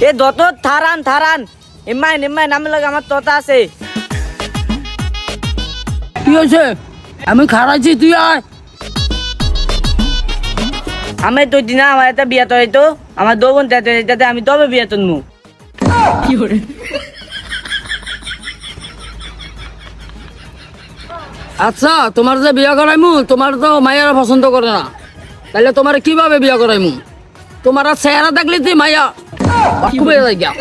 এ যত থারান থারান এমাই নামে লাগে আমার তোতা আছে। কি হয়েছে? আমি খারাইছি, তুই আয়। আমি তো দিনা আমার একটা বিয়া তো হইতো আমার দো বোন তাতে আমি তবে বিয়া তুলমু। কি করে? আচ্ছা, তোমার যে বিয়া করাইমু, তোমার তো মাইয়ারা পছন্দ করে না, তাহলে তোমার কিভাবে বিয়া করাইমু? তোমার আর চেহারা দেখলে তুই মাইয়া খুবই যাই গা।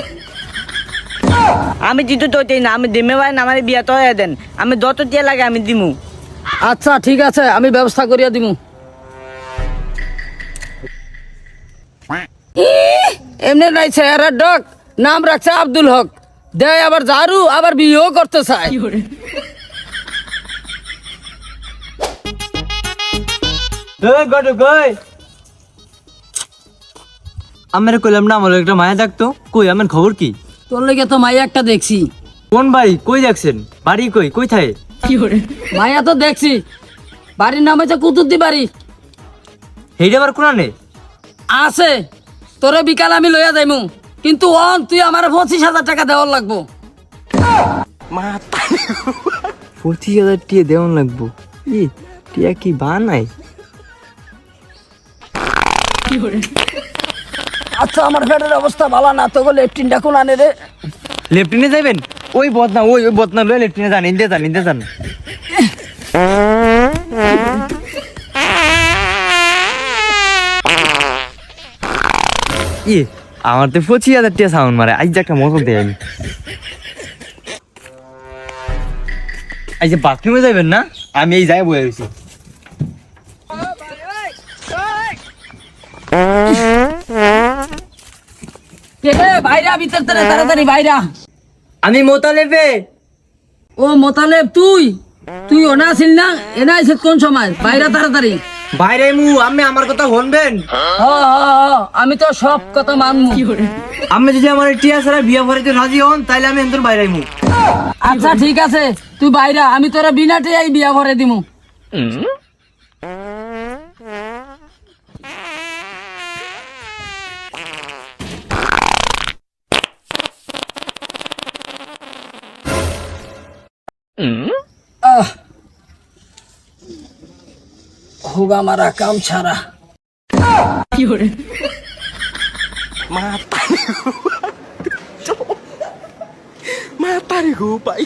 আমি জিতু তো না, আমি দিমে ভাই আমার বিয়া তো হয়ে দেন, আমি যত টিয়া লাগে আমি দিমু। আচ্ছা ঠিক আছে, আমি ব্যবস্থা করিয়া দিমু। এমনি নাই চেহারার ডক, নাম রাখছে আব্দুল হক, দেয় আবার ঝাড়ু, আবার বিয়েও করতে চায়। আমার কইলাম না আমার একটা মায়া ডাকতো, কই আমার খবর কি? তোর লেগে তো মাইয়া একটা দেখছি। কোন বাড়ি, কই যাচ্ছেন? বাড়ি কই, কই থাকে? মাইয়া তো দেখছি, বাড়ির নাম হচ্ছে কুতুদ্দি বাড়ি। সেইটা আবার কোনা নেই আছে, তোরে বিকাল আমি লইয়া যাইমু, কিন্তু তুই আমার 25,000 টাকা দেওয়ার লাগবো। 25,000 টিয়া দেওয়ান লাগবো? ই টিয়া কি বানাই? আচ্ছা, আমার পেটের অবস্থা ভালো না, তোকে লেফটিনটা কোন আনে রে? লেফটিনে যাবেন? ওই বদনা, ওই বদনা লয়ে লেফটিনে যান, ইন্দে যান। ই আমার তো 25,000 টিয়া সাউন্ড মারে, আজ একটা মতো দেয় আমি। এই যে বাথরুমে যাবেন না, আমি এই যাই বয়ে রয়েছি। ভাইরা ভিতর তাড়াতাড়ি ভাইরা। আমি মোতালেবে। ও মোতালেব, তুই ওনা আসিল না? এনা আইছে কোন সময়? বাইরা তাড়াতাড়ি। বাইরে মু, আমি আমার কথা শুনবেন? আমি তো সব কথা মানমু। আমি যদি আমার টিয়া ছাড়া বিয়া ভরাইতে রাজি হন, তাইলে আমি এন্তর বাইরে মু। আচ্ছা ঠিক আছে, তুই বাইরা, আমি তোরা বিনা টিয়াই বিয়া ভরে দিমু। হোগা মারা কাম ছাড়া। Mata nih gue, Pak.